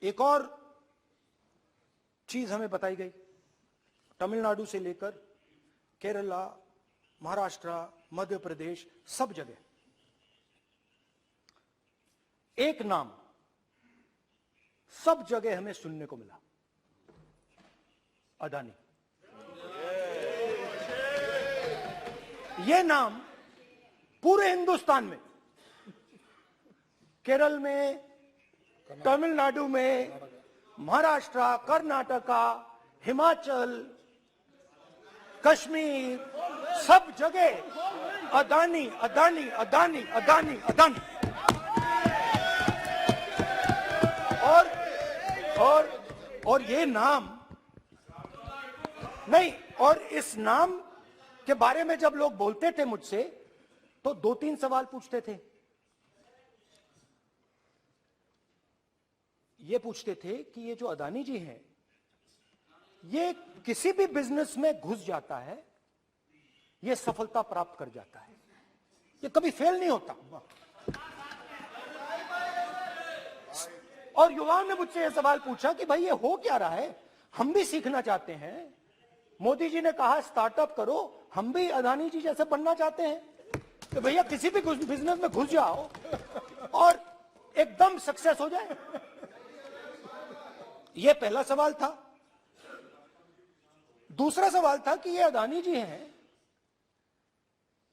एक और चीज हमें बताई गई, तमिलनाडु से लेकर केरला, महाराष्ट्र, मध्य प्रदेश, सब जगह एक नाम सब जगह हमें सुनने को मिला, अदानी। यह नाम पूरे हिंदुस्तान में, केरल में, तमिलनाडु में, महाराष्ट्र, कर्नाटका, हिमाचल, कश्मीर, सब जगह अदानी अदानी अदानी अदानी अदानी। और ये नाम नहीं, और इस नाम के बारे में जब लोग बोलते थे मुझसे तो 2-3 सवाल पूछते थे। ये पूछते थे कि ये जो अदानी जी हैं, ये किसी भी बिजनेस में घुस जाता है, ये सफलता प्राप्त कर जाता है, ये कभी फेल नहीं होता। और युवाओं ने मुझसे यह सवाल पूछा कि भाई ये हो क्या रहा है, हम भी सीखना चाहते हैं। मोदी जी ने कहा स्टार्टअप करो, हम भी अदानी जी जैसे बनना चाहते हैं। तो भैया किसी भी बिजनेस में घुस जाओ और एकदम सक्सेस हो जाए। यह पहला सवाल था। दूसरा सवाल था कि ये अदानी जी हैं,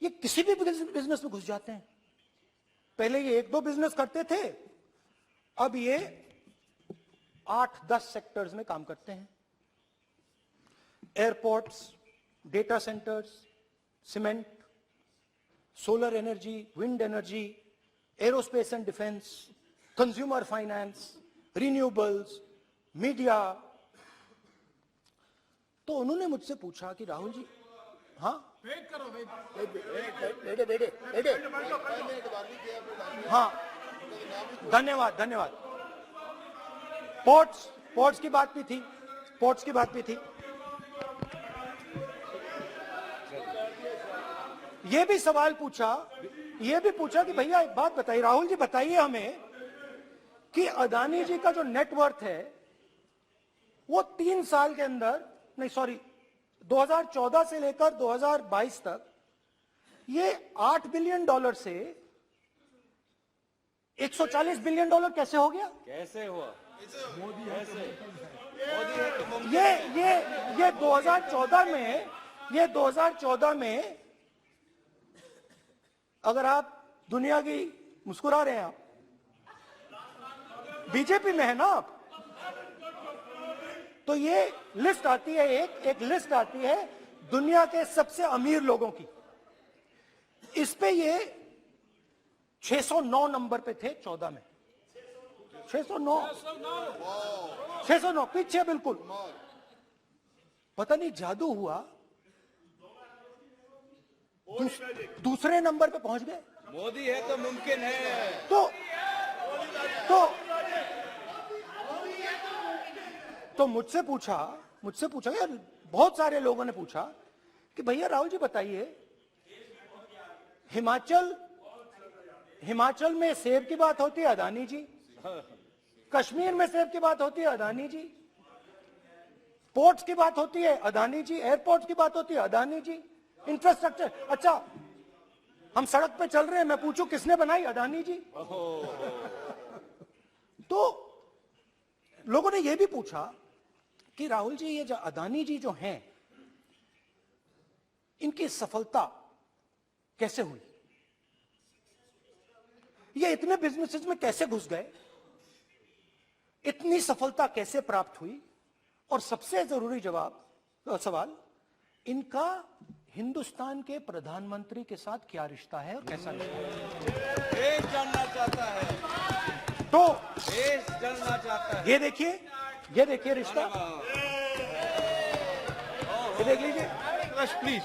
ये किसी भी बिजनेस में घुस जाते हैं। पहले ये 1-2 बिजनेस करते थे, अब ये 8-10 सेक्टर्स में काम करते हैं। Airports, data centres, cement, solar energy, wind energy, aerospace and defence, consumer finance, renewables, media. तो उन्होंने मुझसे पूछा कि राहुल जी, हाँ वेट करो, बेटे हाँ, धन्यवाद। पोर्ट्स की बात भी थी। ये भी सवाल पूछा कि भैया एक बात बताइए, राहुल जी बताइए हमें कि अदानी जी का जो नेटवर्थ है वो 3 साल के अंदर, नहीं सॉरी 2014 से लेकर 2022 तक ये $8 बिलियन से $140 बिलियन कैसे हो गया? कैसे हुआ? मोदी ये 2014 में अगर आप दुनिया की, मुस्कुरा रहे हैं आप, बीजेपी में है ना आप, तो ये लिस्ट आती है, एक लिस्ट आती है दुनिया के सबसे अमीर लोगों की। इस पे ये 609 नंबर पे थे 14 में। 609 पीछे बिल्कुल। पता नहीं जादू हुआ, दूसरे नंबर पे पहुंच गए। मोदी है तो मुमकिन है। तो मुझसे पूछा यार, बहुत सारे लोगों ने पूछा कि भैया राहुल जी बताइए, हिमाचल में सेब की बात होती है, अदानी जी। कश्मीर में सेब की बात होती है, अदानी जी। पोर्ट्स की बात होती है, अदानी जी। एयरपोर्ट्स की बात होती है, अदानी जी। इंफ्रास्ट्रक्चर, अच्छा हम सड़क पे चल रहे हैं, मैं पूछूं किसने बनाई, अदानी जी। तो लोगों ने यह भी पूछा कि राहुल जी ये जो अदानी जी जो हैं, इनकी सफलता कैसे हुई, ये इतने बिजनेसेस में कैसे घुस गए, इतनी सफलता कैसे प्राप्त हुई, और सबसे जरूरी सवाल, इनका हिंदुस्तान के प्रधानमंत्री के साथ क्या रिश्ता है और कैसा रिश्ता है, देश जानना चाहता है। तो देश जानना चाहता है। ये देखिए रिश्ता, ये देख लीजिए प्लीज।